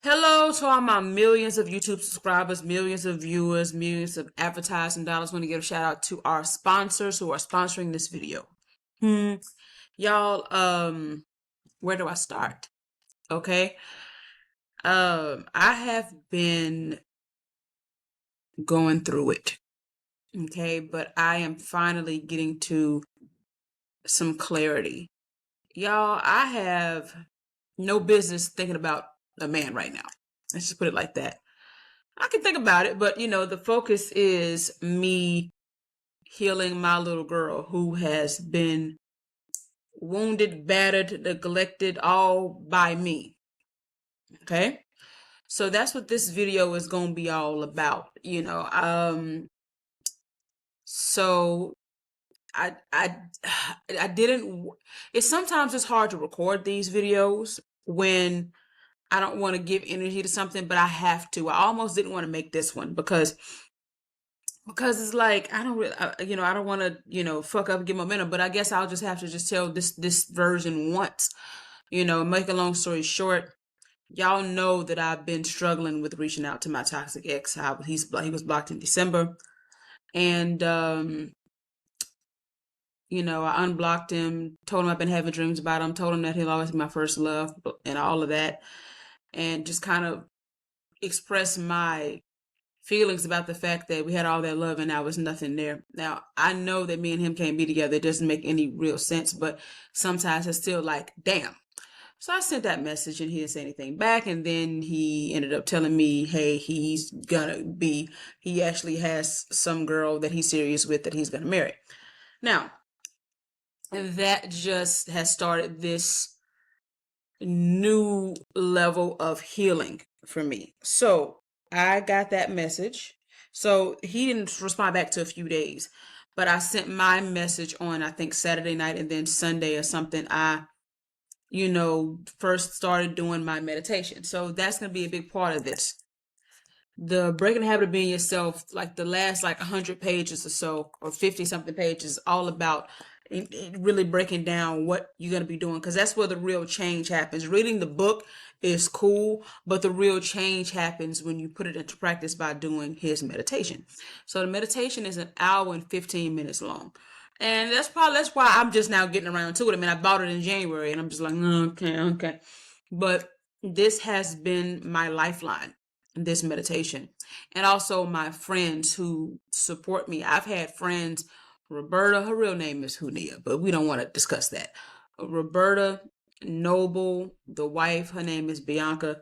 Hello to all my millions of YouTube subscribers, millions of viewers, millions of advertising dollars. Want to give a shout out to our sponsors who are sponsoring this video. Hmm. Y'all, where do I start? Okay. I have been going through it. Okay, but I am finally getting to some clarity. Y'all, I have no business thinking about a man right now. Let's just put it like that. I can think about it, but the focus is me healing my little girl who has been wounded, battered, neglected all by me. Okay? So that's what this video is going to be all about. So I I didn't it's hard to record these videos when I don't want to give energy to something, but I have to. I almost didn't want to make this one because it's like I don't really, I don't want to, fuck up and get momentum. But I guess I'll just have to just tell this version once. Make a long story short, y'all know that I've been struggling with reaching out to my toxic ex. He was blocked in December, and I unblocked him, told him I've been having dreams about him, told him that he'll always be my first love, and all of that, and just kind of express my feelings about the fact that we had all that love and now was nothing there. Now, I know that me and him can't be together. It doesn't make any real sense, but sometimes it's still like, damn. So I sent that message and he didn't say anything back. And then he ended up telling me, hey, he actually has some girl that he's serious with that he's gonna marry. Now, that just has started this new level of healing for me. So I got that message. So he didn't respond back to a few days, but I sent my message on, I think, Saturday night, and then Sunday or something. First started doing my meditation. So that's going to be a big part of this. The Breaking the Habit of Being Yourself, like the last 100 pages or so, or 50 something pages, all about really breaking down what you're going to be doing, because that's where the real change happens. Reading the book is cool, but the real change happens when you put it into practice by doing his meditation. So the meditation is an hour and 15 minutes long. And that's why I'm just now getting around to it. I mean, I bought it in January and I'm just like, okay. But this has been my lifeline, this meditation. And also my friends who support me. I've had friends, Roberta, her real name is Hunia, but we don't want to discuss that. Roberta, Noble, the wife, her name is Bianca.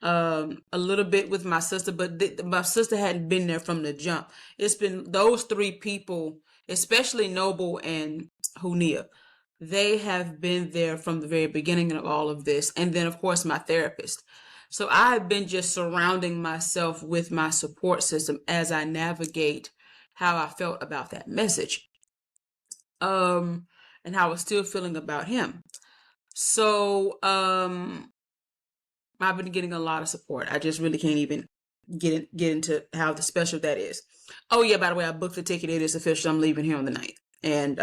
A little bit with my sister, but my sister hadn't been there from the jump. It's been those three people, especially Noble and Hunia. They have been there from the very beginning of all of this. And then, of course, my therapist. So I've been just surrounding myself with my support system as I navigate how I felt about that message. And how I was still feeling about him. So, I've been getting a lot of support. I just really can't even get into how the special that is. Oh yeah, by the way, I booked the ticket. It is official. I'm leaving here on the 9th. And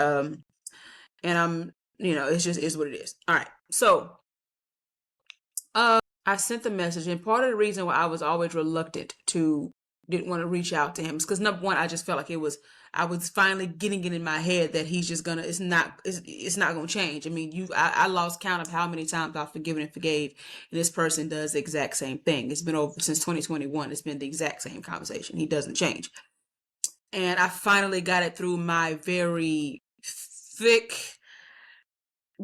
I'm, it's just is what it is. All right. So, I sent the message, and part of the reason why I was always reluctant to didn't want to reach out to him is because number one, I just felt like I was finally getting it in my head that he's just gonna it's not gonna change. I mean, I lost count of how many times I've forgiven and forgave, and this person does the exact same thing. It's been over since 2021. It's been the exact same conversation. He doesn't change. And I finally got it through my very thick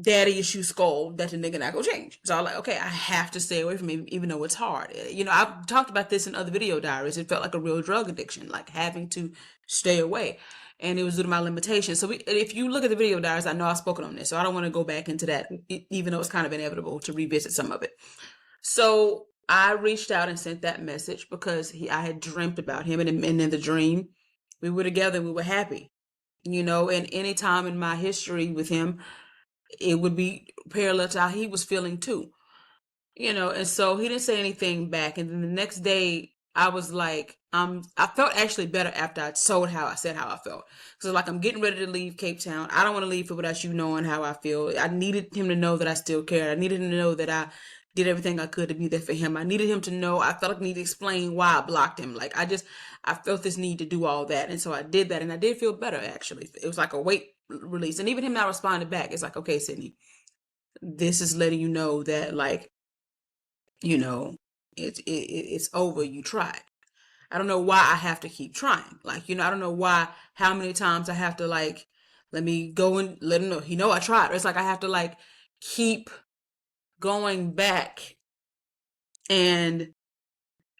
daddy issue skull that the nigga not gonna change. So I'm like, okay, I have to stay away from him, even though it's hard. I've talked about this in other video diaries. It felt like a real drug addiction, like having to stay away. And it was due to my limitations. So if you look at the video diaries, I know I've spoken on this, so I don't want to go back into that, even though it's kind of inevitable to revisit some of it. So I reached out and sent that message because I had dreamt about him, and in the dream, we were together, we were happy. And any time in my history with him, it would be parallel to how he was feeling too. And so he didn't say anything back. And then the next day I was like, I felt actually better after I told how I said how I felt. So like, I'm getting ready to leave Cape Town. I don't want to leave without you knowing how I feel. I needed him to know that I still cared. I needed him to know that did everything I could to be there for him. I needed him to know. I felt like I needed to explain why I blocked him. Like I felt this need to do all that. And so I did that, and I did feel better, actually. It was like a weight release. And even him not responding back, it's like, okay, Sydney, this is letting you know that, like, you know, it's over. You tried. I don't know why I have to keep trying. Like, I don't know how many times I have to, like, let me go and let him know. I tried. It's like I have to, like, keep going back and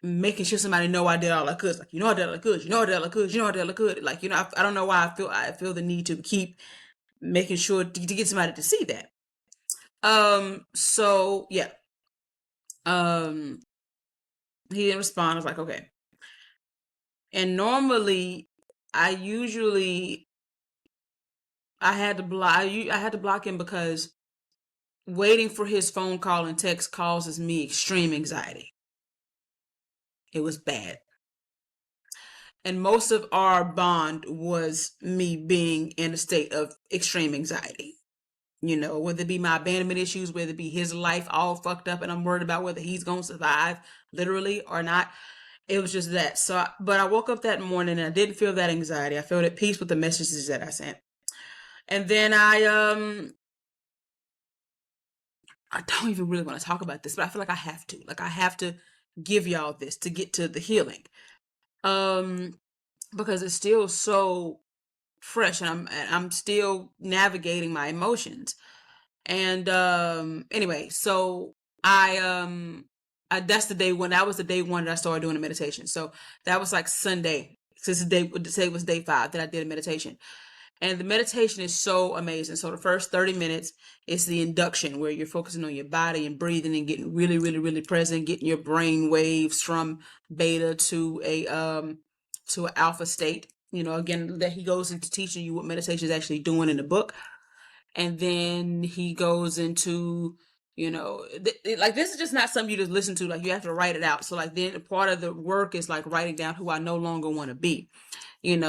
making sure somebody know I did all I could. Like, I did all I could. I did all I could. I did all I could. Like, I don't know why I feel the need to keep making sure to get somebody to see that. So yeah. He didn't respond. I was like, okay. And normally, I usually I had to block him because waiting for his phone call and text causes me extreme anxiety. It was bad. And most of our bond was me being in a state of extreme anxiety. Whether it be my abandonment issues, whether it be his life all fucked up and I'm worried about whether he's going to survive literally or not. It was just that. So, but I woke up that morning and I didn't feel that anxiety. I felt at peace with the messages that I sent. And then I don't even really want to talk about this, but I feel like I have to. Like I have to give y'all this to get to the healing. Because it's still so fresh and I'm still navigating my emotions. And anyway, so that's the day when that was the day one that I started doing a meditation. So that was like Sunday. Since today was day 5 that I did a meditation. And the meditation is so amazing. So the first 30 minutes is the induction where you're focusing on your body and breathing and getting really, really, really present, getting your brain waves from beta to an alpha state. Again, that he goes into teaching you what meditation is actually doing in the book. And then he goes into, like this is just not something you just listen to. Like you have to write it out. So like then part of the work is like writing down who I no longer want to be. And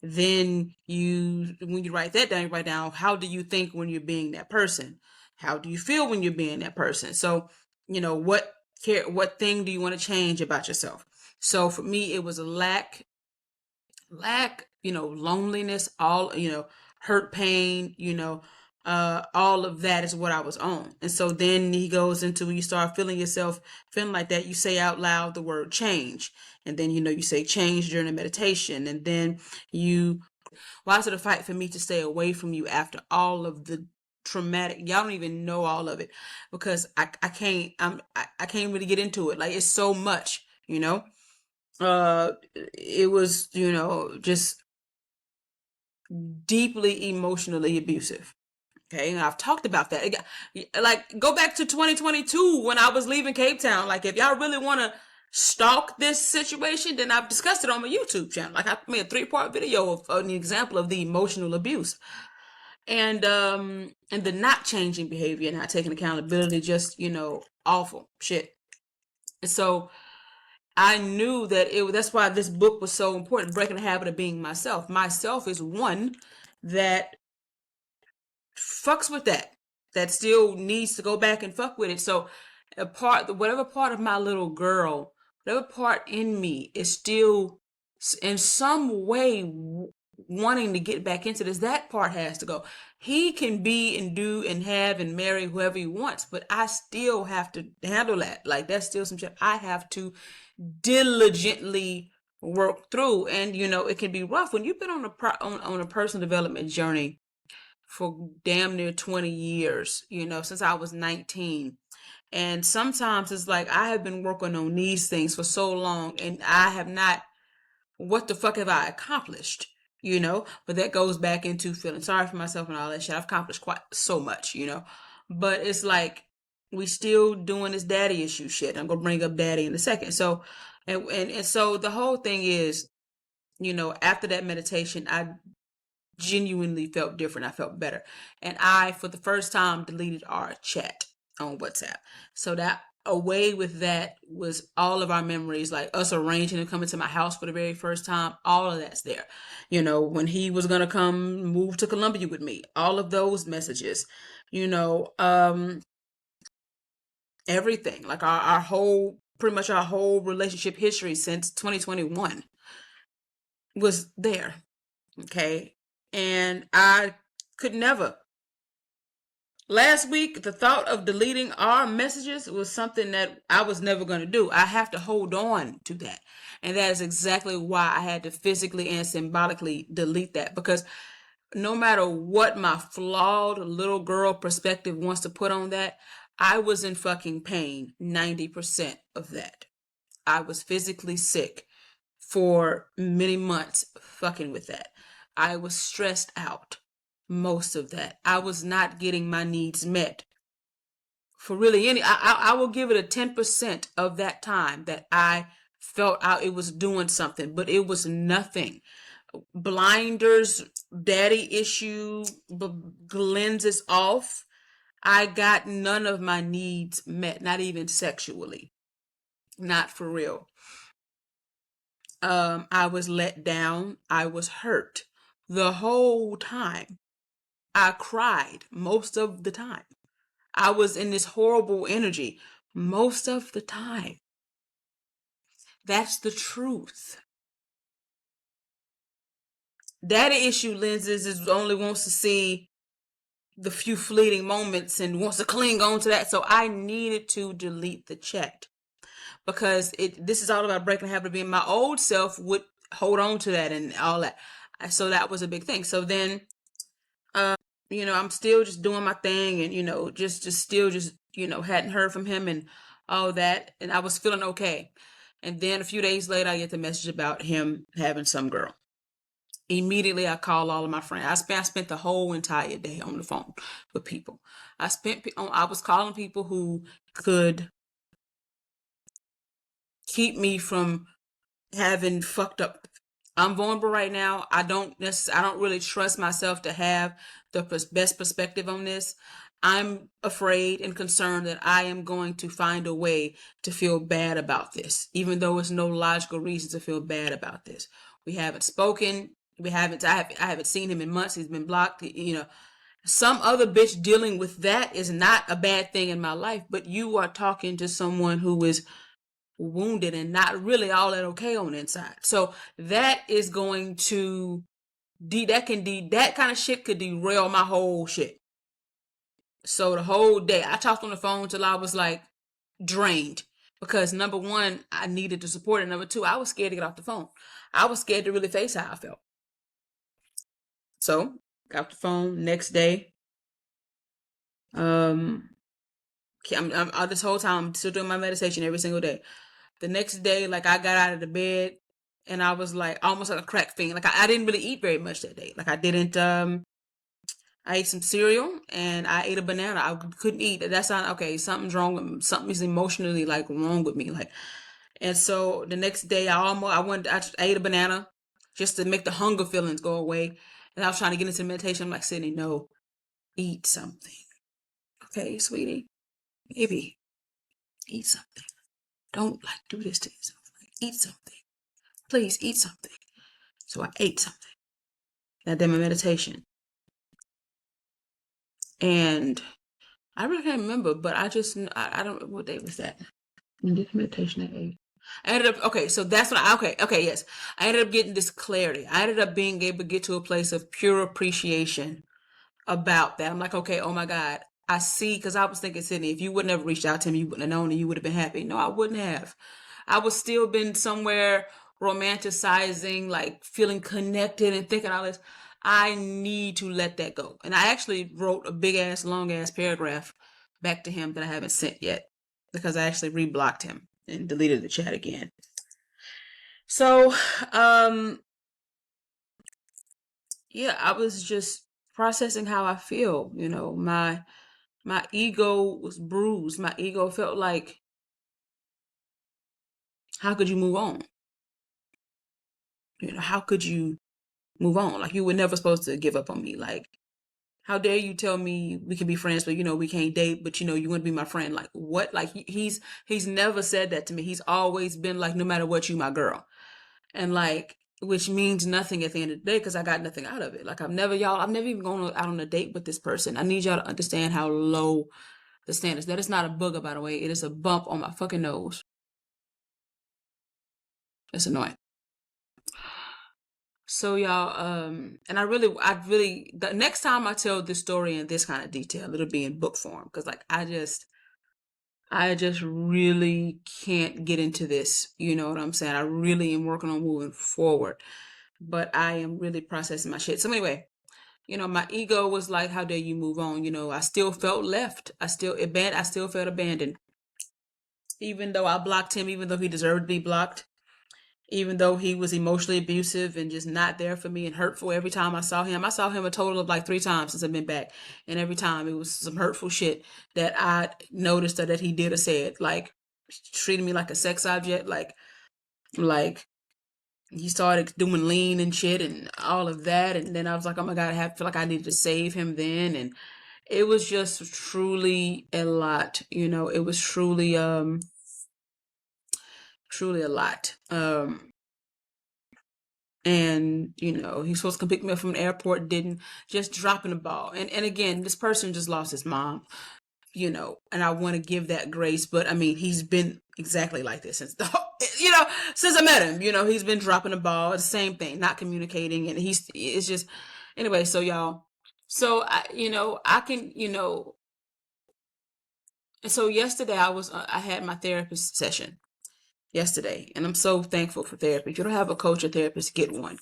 then when you write that down, you write down, how do you think when you're being that person? How do you feel when you're being that person? So, what thing do you want to change about yourself? So for me, it was a lack, loneliness, all, hurt, pain, all of that is what I was on. And so then he goes into, when you start feeling yourself feeling like that, you say out loud the word change. And then, you say change during the meditation. And then why is it a fight for me to stay away from you after all of the traumatic, y'all don't even know all of it, because I can't really get into it. Like it's so much, it was, just deeply emotionally abusive. Okay, and I've talked about that. Like, go back to 2022 when I was leaving Cape Town. Like, if y'all really want to stalk this situation, then I've discussed it on my YouTube channel. Like, I made a 3-part video of an example of the emotional abuse, and the not changing behavior, not taking accountability, just awful shit. And so I knew that that's why this book was so important. Breaking the habit of being myself. Myself is one that fucks with that still needs to go back and fuck with it. So whatever part of my little girl, whatever part in me is still in some way wanting to get back into this, that part has to go. He can be and do and have and marry whoever he wants, but I still have to handle that. Like that's still some shit I have to diligently work through. And it can be rough when you've been on a personal development journey for damn near 20 years, since I was 19. And sometimes it's like I have been working on these things for so long and I have not, what the fuck have I accomplished? But that goes back into feeling sorry for myself and all that shit. I've accomplished quite so much, but it's like we still doing this daddy issue shit. I'm gonna bring up daddy in a second. So and so the whole thing is, after that meditation, I genuinely felt different. I felt better. And I, for the first time, deleted our chat on WhatsApp. So that away with that was all of our memories, like us arranging to come into my house for the very first time. All of that's there. When he was going to come move to Columbia with me, all of those messages, everything. Like our whole, pretty much our whole relationship history since 2021 was there. Okay. And I could never. Last week, the thought of deleting our messages was something that I was never going to do. I have to hold on to that. And that is exactly why I had to physically and symbolically delete that, because no matter what my flawed little girl perspective wants to put on that, I was in fucking pain 90% of that. I was physically sick for many months fucking with that. I was stressed out most of that. I was not getting my needs met for really any. I will give it a 10% of that time that I felt out it was doing something, but it was nothing. Blinders, daddy issue, lenses off. I got none of my needs met, not even sexually, not for real. I was let down. I was hurt the whole time. I cried most of the time. I was in this horrible energy most of the time. That's the truth. Daddy issue lenses is only wants to see the few fleeting moments and wants to cling on to that. So I needed to delete the chat because this is all about breaking the habit of being. My old self would hold on to that and all that. So that was a big thing. So then, I'm still just doing my thing and, just still just, hadn't heard from him and all that. And I was feeling okay. And then a few days later, I get the message about him having some girl. Immediately, I call all of my friends. I spent the whole entire day on the phone with people. I was calling people who could keep me from having fucked up. I'm vulnerable right now. I don't really trust myself to have the best perspective on this. I'm afraid and concerned that I am going to find a way to feel bad about this, even though there's no logical reason to feel bad about this. We haven't spoken. I haven't seen him in months. He's been blocked. Some other bitch dealing with that is not a bad thing in my life, but you are talking to someone who is wounded and not really all that okay on the inside. So that is going to that kind of shit could derail my whole shit. So the whole day I talked on the phone till I was like drained, because number one, I needed the support, and number two, I was scared to get off the phone. I was scared to really face how I felt. So got off the phone next day. This whole time I'm still doing my meditation every single day. The next day, like, I got out of the bed and I was like almost like a crack fiend. Like I didn't really eat very much that day. Like I didn't. I ate some cereal and I ate a banana. I couldn't eat. That's not okay. Something's wrong with me. Something is emotionally like wrong with me. Like, and so the next day I ate a banana just to make the hunger feelings go away. And I was trying to get into meditation. I'm like, Sydney, no, eat something. Okay, sweetie, maybe eat something. Don't like do this to yourself. Like, eat something. Please eat something. So I ate something. I did my meditation. And I really can't remember, but I don't, what day was that? I did meditation at 8. I ended up, okay, so that's when okay, yes. I ended up getting this clarity. I ended up being able to get to a place of pure appreciation about that. I'm like, okay, oh my God, I see, because I was thinking, Sydney, if you wouldn't have reached out to me, you wouldn't have known and you would have been happy. No, I wouldn't have. I would still been somewhere romanticizing, like feeling connected and thinking all this. I need to let that go. And I actually wrote a big ass, long ass paragraph back to him that I haven't sent yet, because I actually reblocked him and deleted the chat again. So, yeah, I was just processing how I feel. My ego was bruised. My ego felt like, how could you move on? How could you move on? Like, you were never supposed to give up on me. Like, how dare you tell me we can be friends, but we can't date, but you want to be my friend? Like, what? Like, he's never said that to me. He's always been like, no matter what, you my girl. And like, which means nothing at the end of the day, because I got nothing out of it. Like, I've never even gone out on a date with this person. I need y'all to understand how low the standards. That is not a booger, by the way. It is a bump on my fucking nose. It's annoying. So y'all, and I really, the next time I tell this story in this kind of detail, it'll be in book form. Because like, I just really can't get into this. You know what I'm saying? I really am working on moving forward, but I am really processing my shit. So anyway, my ego was like, how dare you move on? I still felt left. I still felt abandoned. Even though I blocked him, even though he deserved to be blocked, even though he was emotionally abusive and just not there for me and hurtful every time I saw him. I saw him a total of like 3 times since I've been back. And every time it was some hurtful shit that I noticed that he did or said, like treating me like a sex object, like he started doing lean and shit and all of that. And then I was like, oh my God, I feel like I needed to save him then. And it was just truly a lot, it was truly a lot. And he's supposed to come pick me up from the airport, didn't, just dropping the ball. And again, this person just lost his mom, and I want to give that grace, but I mean, he's been exactly like this since since I met him. He's been dropping the ball. It's the same thing, not communicating, and it's just anyway. So y'all, so I can, so yesterday I had my therapist session yesterday, and I'm so thankful for therapy. If you don't have a coach or therapist, get one.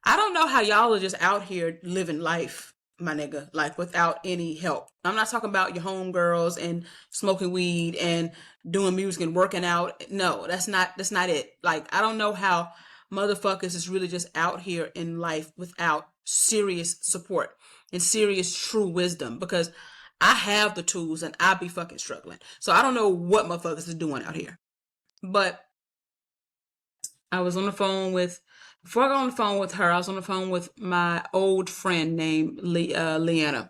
I don't know how y'all are just out here living life, my nigga, like without any help. I'm not talking about your homegirls and smoking weed and doing music and working out. No, that's not it. Like, I don't know how motherfuckers is really just out here in life without serious support and serious true wisdom, because I have the tools and I be fucking struggling. So I don't know what motherfuckers is doing out here. But I was on the phone before I got on the phone with her, I was on the phone with my old friend named Leanna.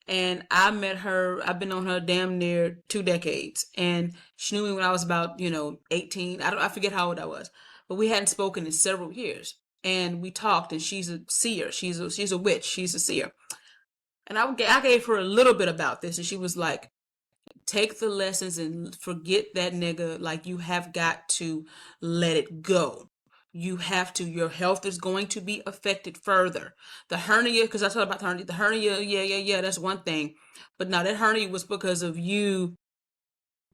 And I met her, I've been on her damn near 2 decades. And she knew me when I was about, 18. I forget how old I was. But we hadn't spoken in several years. And we talked, and she's a seer. She's a witch. She's a seer. And I gave her a little bit about this, and she was like, take the lessons and forget that nigga. Like, you have got to let it go. You have to. Your health is going to be affected further. The hernia, because I talked about the hernia. The hernia, yeah, that's one thing. But now that hernia was because of you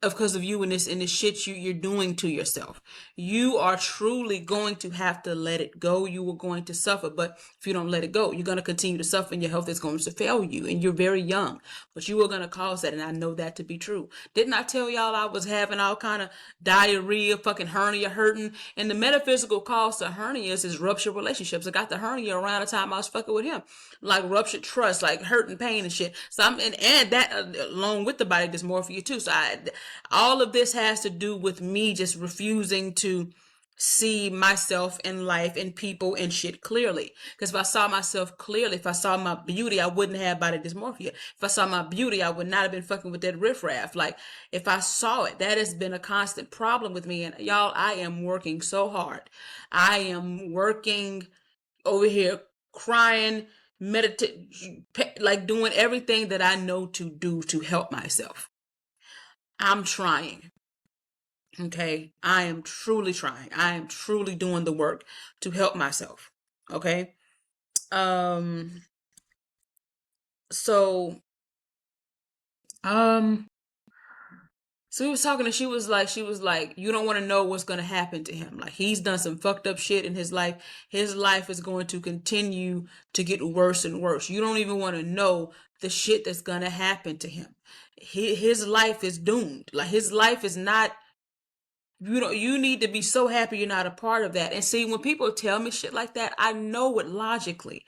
and this shit you're doing to yourself. You are truly going to have to let it go. You are going to suffer, but if you don't let it go, you're going to continue to suffer, and your health is going to fail you. And you're very young, but you are going to cause that, and I know that to be true. Didn't I tell y'all I was having all kind of diarrhea, fucking hernia hurting? And the metaphysical cause to hernias is ruptured relationships. I got the hernia around the time I was fucking with him, like ruptured trust, like hurt and pain and shit. So and that along with the body dysmorphia too. So all of this has to do with me just refusing to see myself in life and people and shit clearly. Because if I saw myself clearly, if I saw my beauty, I wouldn't have body dysmorphia. If I saw my beauty, I would not have been fucking with that riffraff. Like, if I saw it, that has been a constant problem with me. And y'all, I am working so hard. I am working over here, crying, meditating, like doing everything that I know to do to help myself. I'm trying. Okay. I am truly trying. I am truly doing the work to help myself. Okay. So, um, so we was talking, and she was like, you don't want to know what's going to happen to him. Like, he's done some fucked up shit in his life. His life is going to continue to get worse and worse. You don't even want to know the shit that's going to happen to him. His life is doomed. Like, his life is not, you need to be so happy you're not a part of that. And see, when people tell me shit like that, I know it logically.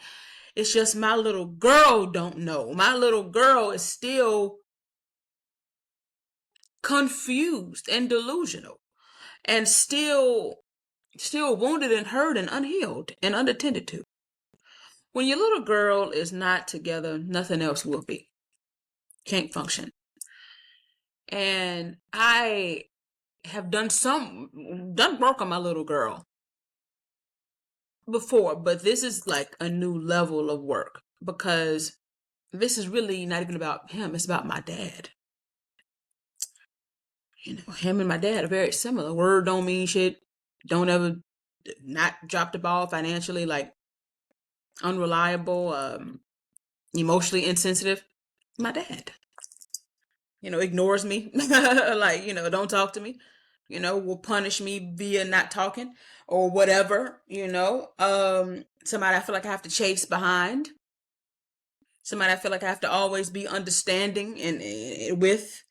It's just my little girl don't know. My little girl is still confused and delusional, and still wounded and hurt and unhealed and unattended to. When your little girl is not together, nothing else will be. Can't function. And I have done work on my little girl before, but this is like a new level of work, because this is really not even about him. It's about my dad. him and my dad are very similar. Word don't mean shit. Don't ever not drop the ball financially, like unreliable, emotionally insensitive. My dad, ignores me, like, don't talk to me, will punish me via not talking or whatever, somebody I feel like I have to chase behind, somebody I feel like I have to always be understanding and with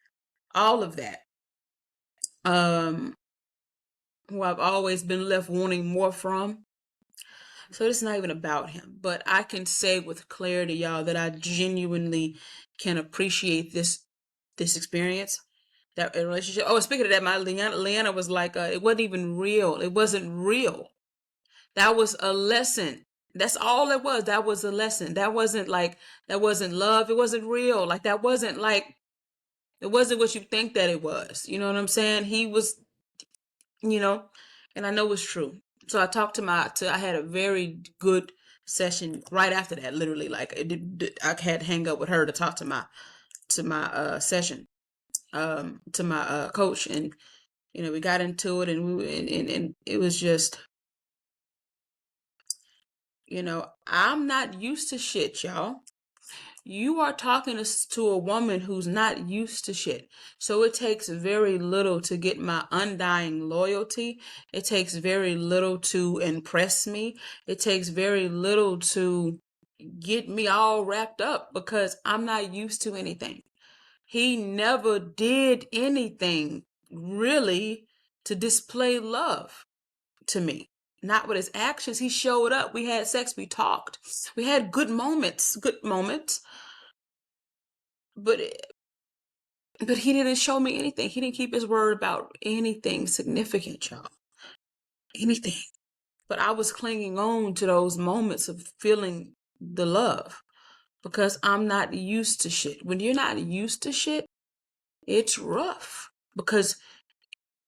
all of that. Who I've always been left wanting more from. So it's not even about him, but I can say with clarity, y'all, that I genuinely can appreciate this experience, that relationship. Oh, speaking of that, my Leanna was like, it wasn't even real. It wasn't real. That was a lesson. That's all it was. That was a lesson. That wasn't love. It wasn't real. Like it wasn't what you think that it was. You know what I'm saying? He was, and I know it's true. So I talked I had a very good session right after that, literally. Like I had to hang up with her to talk to my session, to my coach, and we got into it, and and it was just, I'm not used to shit, y'all. You are talking to a woman who's not used to shit. So it takes very little to get my undying loyalty. It takes very little to impress me. It takes very little to get me all wrapped up because I'm not used to anything. He never did anything really to display love to me. Not with his actions. He showed up. We had sex. We talked. We had good moments. But he didn't show me anything. He didn't keep his word about anything significant, y'all. Anything. But I was clinging on to those moments of feeling the love because I'm not used to shit. When you're not used to shit, it's rough because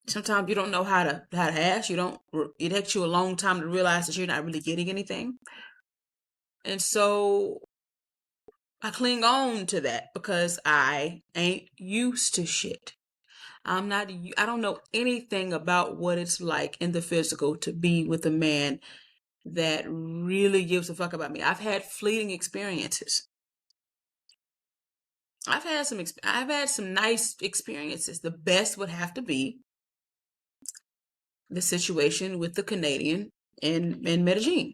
sometimes you don't know how to ask. It takes you a long time to realize that you're not really getting anything. And so I cling on to that because I ain't used to shit. I don't know anything about what it's like in the physical to be with a man that really gives a fuck about me. I've had fleeting experiences. I've had some nice experiences. The best would have to be the situation with the Canadian in Medellin.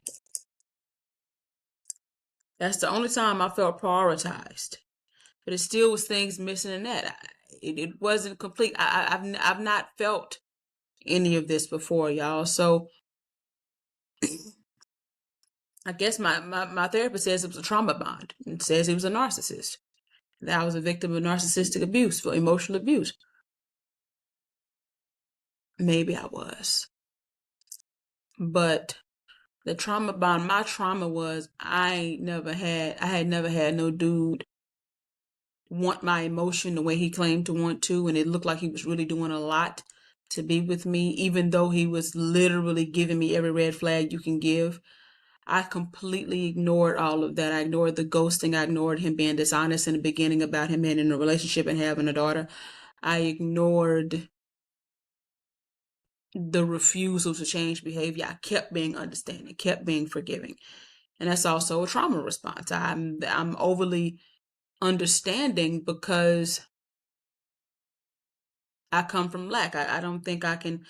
That's the only time I felt prioritized. But it still was things missing in that. It wasn't complete. I've not felt any of this before, y'all. So I guess my therapist says it was a trauma bond and says he was a narcissist. That I was a victim of narcissistic abuse, for emotional abuse. Maybe I was. But the trauma bond, my trauma was I had never had no dude want my emotion the way he claimed to want to, and it looked like he was really doing a lot to be with me, even though he was literally giving me every red flag you can give. I completely ignored all of that. I ignored the ghosting. I ignored him being dishonest in the beginning about him being in a relationship and having a daughter. I ignored the refusal to change behavior. I kept being understanding, kept being forgiving. And that's also a trauma response. I'm overly understanding because I come from lack. I don't think I can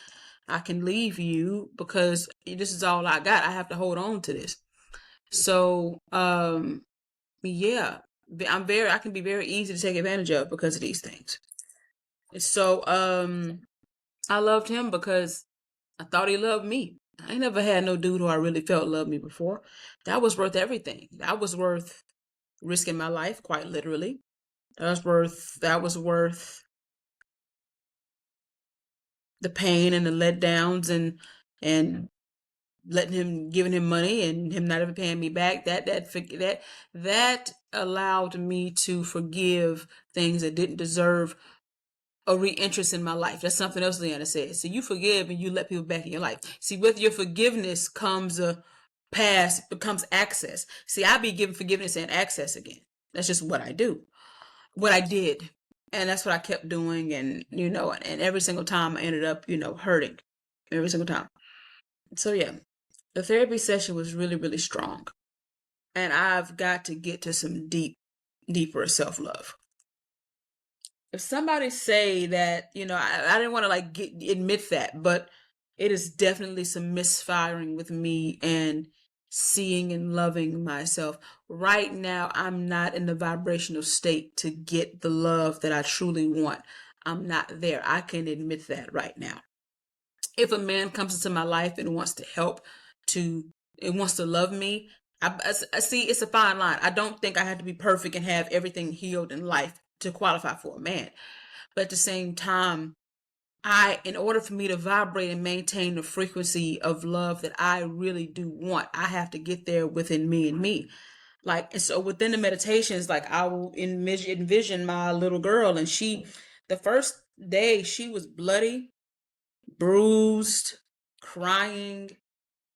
leave you because this is all I got. I have to hold on to this. So yeah, I can be very easy to take advantage of because of these things. So I loved him because I thought he loved me. I ain't never had no dude who I really felt loved me before. That was worth everything. That was worth risking my life, quite literally. That was worth the pain and the letdowns and giving him money and him not ever paying me back. That allowed me to forgive things that didn't deserve a reinterest in my life. That's something else Leanna said. So you forgive and you let people back in your life. See, with your forgiveness comes a pass, becomes access. See, I be giving forgiveness and access again. That's just what I do. What I did. And that's what I kept doing. And, and every single time I ended up, hurting every single time. So yeah, the therapy session was really, really strong. And I've got to get to some deeper self-love. If somebody say that, I didn't want to admit that, but it is definitely some misfiring with me and seeing and loving myself. Right now, I'm not in the vibrational state to get the love that I truly want. I'm not there. I can admit that right now. If a man comes into my life and wants to help, and wants to love me, I see it's a fine line. I don't think I have to be perfect and have everything healed in life to qualify for a man. But at the same time, in order for me to vibrate and maintain the frequency of love that I really do want, I have to get there within me and me. And so within the meditations, I will envision my little girl, and the first day, she was bloody, bruised, crying,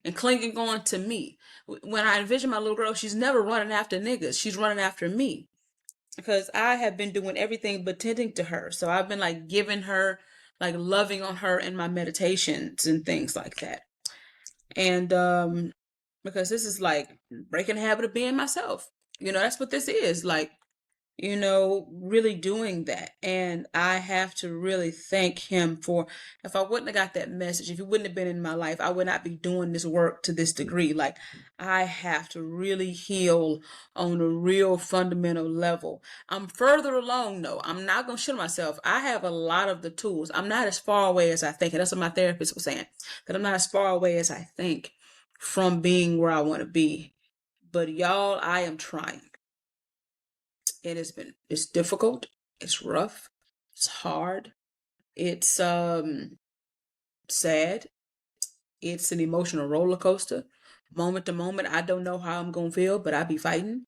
and clinging on to me. When I envision my little girl, she's never running after niggas. She's running after me, because I have been doing everything but tending to her. So I've been giving her, loving on her in my meditations and things like that. And because this is breaking the habit of being myself. That's what this is. Really doing that. And I have to really thank him for, if I wouldn't have got that message, if he wouldn't have been in my life, I would not be doing this work to this degree. I have to really heal on a real fundamental level. I'm further along though. I'm not going to shit myself. I have a lot of the tools. I'm not as far away as I think. And that's what my therapist was saying, that I'm not as far away as I think from being where I want to be. But y'all, I am trying. It's difficult, it's rough, it's hard, it's sad, it's an emotional roller coaster. Moment to moment, I don't know how I'm gonna feel, but I be fighting.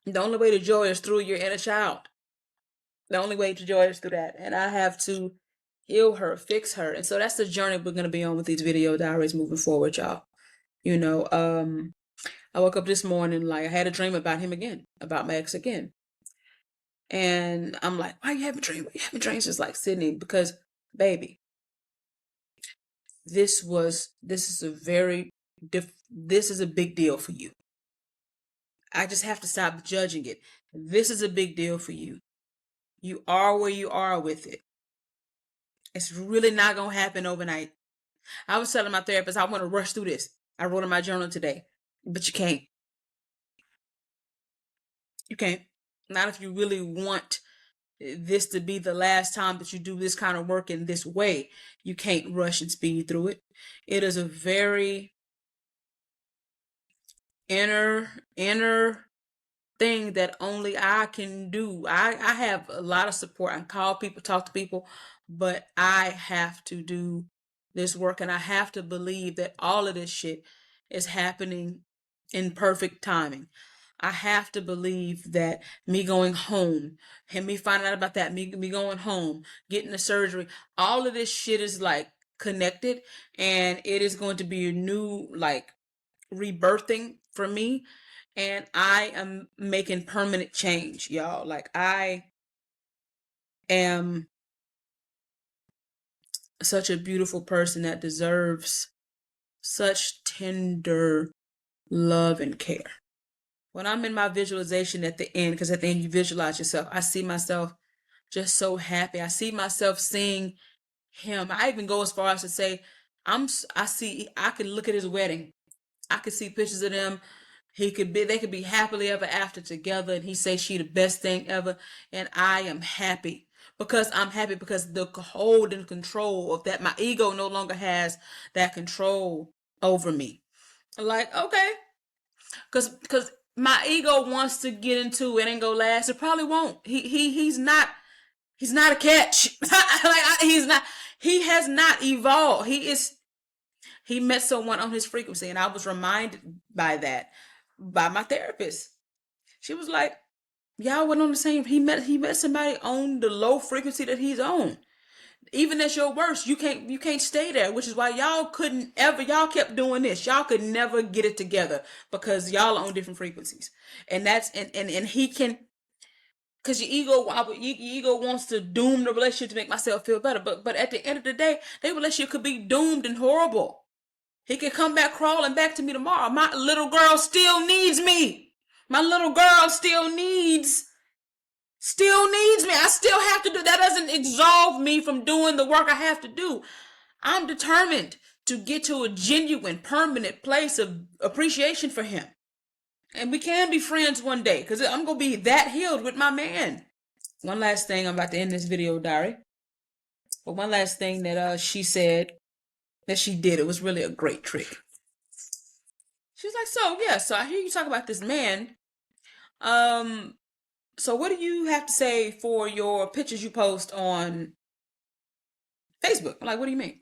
The only way to joy is through your inner child. The only way to joy is through that. And I have to heal her, fix her. And so that's the journey we're gonna be on with these video diaries moving forward, y'all. I woke up this morning, I had a dream about him again, about my ex again. And I'm like, why you having dreams? You having dreams? Just Sydney, because baby, this is a big deal for you. I just have to stop judging it. This is a big deal for you. You are where you are with it. It's really not going to happen overnight. I was telling my therapist, I want to rush through this. I wrote in my journal today, but you can't. You can't. Not if you really want this to be the last time that you do this kind of work in this way. You can't rush and speed through it. It is a very inner thing that only I can do. I have a lot of support. I can call people, talk to people, but I have to do this work, and I have to believe that all of this shit is happening in perfect timing. I have to believe that me going home and me finding out about that, me going home, getting the surgery, all of this shit is connected, and it is going to be a new rebirthing for me, and I am making permanent change, y'all. I am such a beautiful person that deserves such tender love and care. When I'm in my visualization at the end, because at the end you visualize yourself, I see myself just so happy. I see myself seeing him. I even go as far as to say, I could look at his wedding. I could see pictures of them. They could be happily ever after together, and he say she the best thing ever. And I am happy because the hold and control of that, my ego no longer has that control over me. Okay, because my ego wants to get into it and go last. It probably won't. He's not a catch. He's not. He has not evolved. He met someone on his frequency, and I was reminded by my therapist. She was like, y'all went on the same. He met somebody on the low frequency that he's on. Even at your worst, you can't stay there, which is why y'all kept doing this. Y'all could never get it together because y'all are on different frequencies. And he can, Cause your ego wants to doom the relationship to make myself feel better. But at the end of the day, their relationship could be doomed and horrible. He could come back crawling back to me tomorrow. My little girl still needs me. My little girl still needs me. I still have to do that. Doesn't absolve me from doing the work I have to do. I'm determined to get to a genuine, permanent place of appreciation for him. And we can be friends one day, because I'm going to be that healed with my man. One last thing, I'm about to end this video, diary. But one last thing that she said that she did, it was really a great trick. She was like, so I hear you talk about this man. So what do you have to say for your pictures you post on Facebook? I'm like, what do you mean?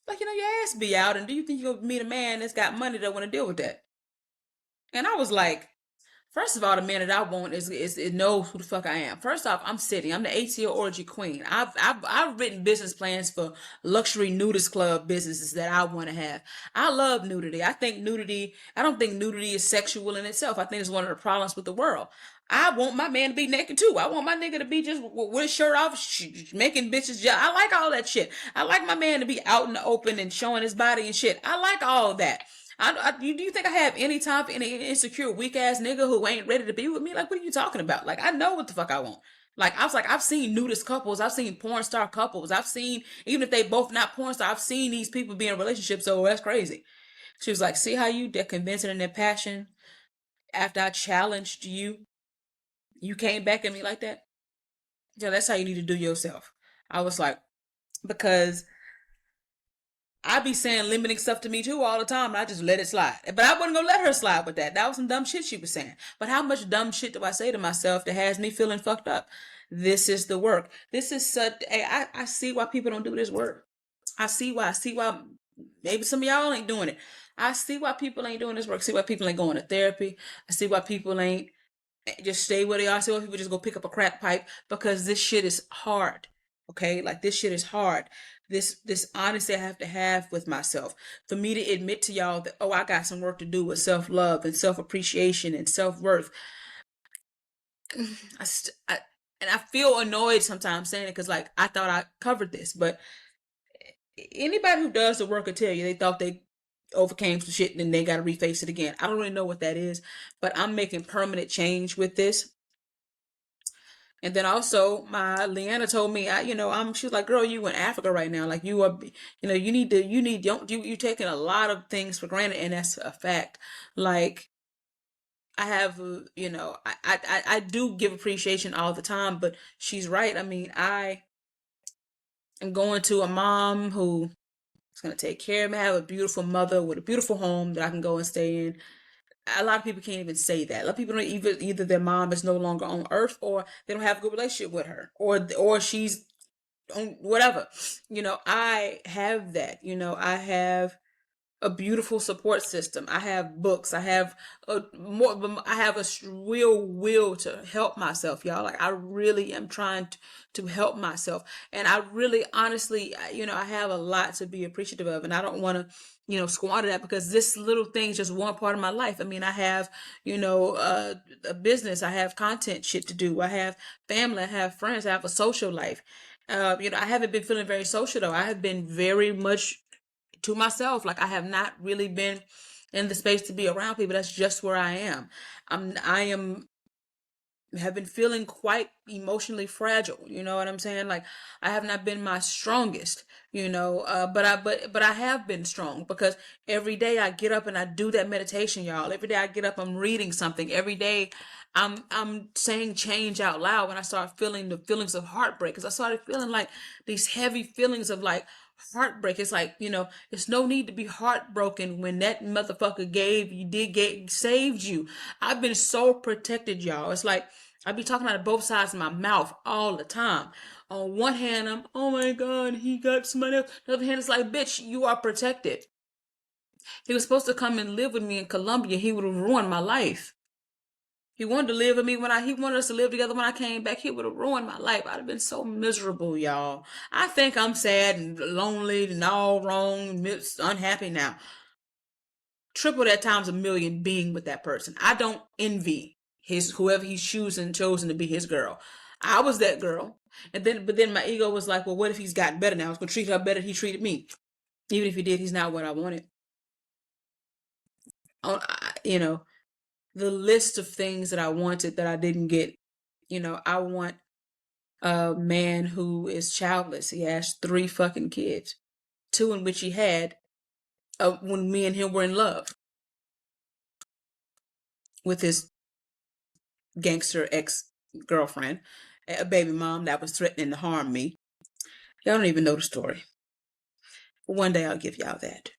Like, your ass be out, and do you think you'll meet a man that's got money that want to deal with that? And I was like, first of all, the man that I want is knows who the fuck I am. First off, I'm sitting. I'm the ATL orgy queen. I've written business plans for luxury nudist club businesses that I want to have. I love nudity. I don't think nudity is sexual in itself. I think it's one of the problems with the world. I want my man to be naked too. I want my nigga to be just with his shirt off, making bitches. I like all that shit. I like my man to be out in the open and showing his body and shit. I like all that. Do you think I have any time for any insecure, weak ass nigga who ain't ready to be with me? Like, what are you talking about? Like, I know what the fuck I want. Like, I was like, I've seen nudist couples, I've seen porn star couples, I've seen, even if they both not porn star, I've seen these people be in relationships, so that's crazy. She was like, see how they're convincing in their passion after I challenged you? You came back at me like that? Yeah, that's how you need to do yourself. I was like, because I be saying limiting stuff to me too all the time, and I just let it slide. But I wasn't gonna let her slide with that. That was some dumb shit she was saying. But how much dumb shit do I say to myself that has me feeling fucked up? This is the work. This is such. I see why people don't do this work. I see why. Maybe some of y'all ain't doing it. I see why people ain't doing this work. I see why people ain't going to therapy. I see why people ain't just stay where they are. I see why people just go pick up a crack pipe, because this shit is hard. Okay, like, this shit is hard. This honesty I have to have with myself, for me to admit to y'all that, oh, I got some work to do with self-love and self-appreciation and self-worth. And I feel annoyed sometimes saying it, because, like, I thought I covered this, but anybody who does the work will tell you they thought they overcame some shit and then they got to reface it again. I don't really know what that is, but I'm making permanent change with this. And then also, my Leanna told me, she was like, girl, you in Africa right now. Like, you are, you're taking a lot of things for granted. And that's a fact. Like, I have, I do give appreciation all the time, but she's right. I mean, I am going to a mom who is going to take care of me. I have a beautiful mother with a beautiful home that I can go and stay in. A lot of people can't even say that. A lot of people don't either their mom is no longer on earth, or they don't have a good relationship with her, or she's on whatever. I have that. I have a beautiful support system. I have books. I have a real will to help myself, y'all. Like, I really am trying to help myself, and I really, honestly, I have a lot to be appreciative of, and I don't want to, squander that, because this little thing is just one part of my life. I mean, I have, a business. I have content shit to do. I have family. I have friends. I have a social life. I haven't been feeling very social though. I have been very much to myself. Like, I have not really been in the space to be around people. That's just where I am. Have been feeling quite emotionally fragile. You know what I'm saying? Like, I have not been my strongest, but I have been strong, because every day I get up and I do that meditation, y'all. Every day I get up, I'm reading something. Every day I'm saying change out loud when I start feeling the feelings of heartbreak. Because I started feeling like these heavy feelings of, like, heartbreak. It's like, it's no need to be heartbroken when that motherfucker saved you. I've been so protected, y'all. It's like, I be talking out of both sides of my mouth all the time. On one hand, I'm, oh my God, he got somebody else. On the other hand, it's like, bitch, you are protected. He was supposed to come and live with me in Colombia. He would have ruined my life. He wanted to live with me he wanted us to live together when I came back. He would have ruined my life. I'd have been so miserable, y'all. I think I'm sad and lonely and all wrong, unhappy now. Triple that times a million being with that person. I don't envy whoever he's chosen to be his girl. I was that girl. But then my ego was like, well, what if he's gotten better now? I was gonna treat her better than he treated me. Even if he did, he's not what I wanted. You know, the list of things that I wanted that I didn't get. I want a man who is childless. He has 3 fucking kids, 2 in which he had when me and him were in love with his gangster ex-girlfriend, a baby mom that was threatening to harm me. Y'all don't even know the story. One day I'll give y'all that.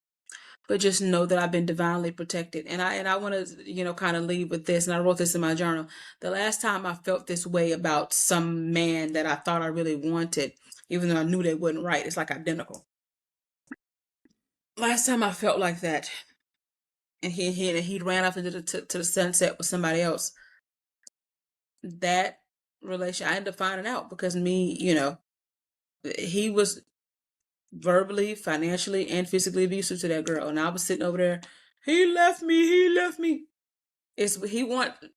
But just know that I've been divinely protected. And I want to, kind of leave with this. And I wrote this in my journal. The last time I felt this way about some man that I thought I really wanted, even though I knew they wasn't right, it's like identical. Last time I felt like that, and he ran off into to the sunset with somebody else. That relation, I ended up finding out because he was verbally, financially, and physically abusive to that girl, and I was sitting over there. He left me. He left me.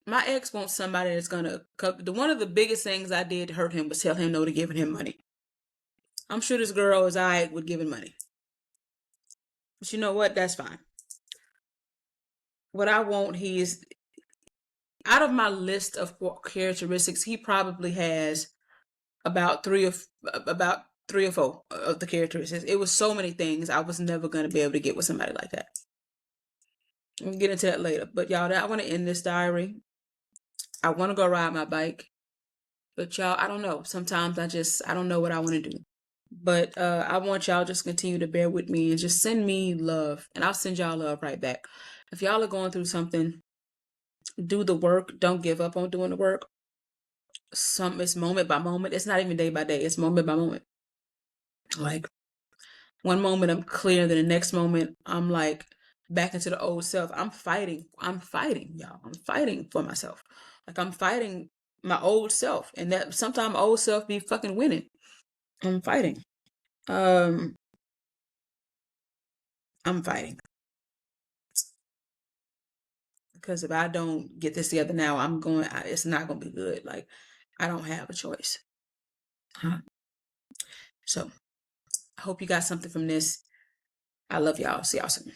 My ex wants somebody that's gonna. One of the biggest things I did to hurt him was tell him no to giving him money. I'm sure this girl is alright with giving money, but you know what? That's fine. What I want, he is out of my list of characteristics. He probably has about three or four of the characteristics. It was so many things I was never gonna be able to get with somebody like that. We'll get into that later. But y'all, I want to end this diary. I want to go ride my bike. But y'all, I don't know. Sometimes I don't know what I want to do. But I want y'all just continue to bear with me and just send me love. And I'll send y'all love right back. If y'all are going through something, do the work. Don't give up on doing the work. It's moment by moment. It's not even day by day. It's moment by moment. Like one moment I'm clear, then the next moment I'm like back into the old self. I'm fighting, y'all. I'm fighting for myself. Like I'm fighting my old self. And that sometimes old self be fucking winning. I'm fighting. I'm fighting. Because if I don't get this together now, it's not going to be good. Like, I don't have a choice. So, I hope you got something from this. I love y'all. See y'all soon.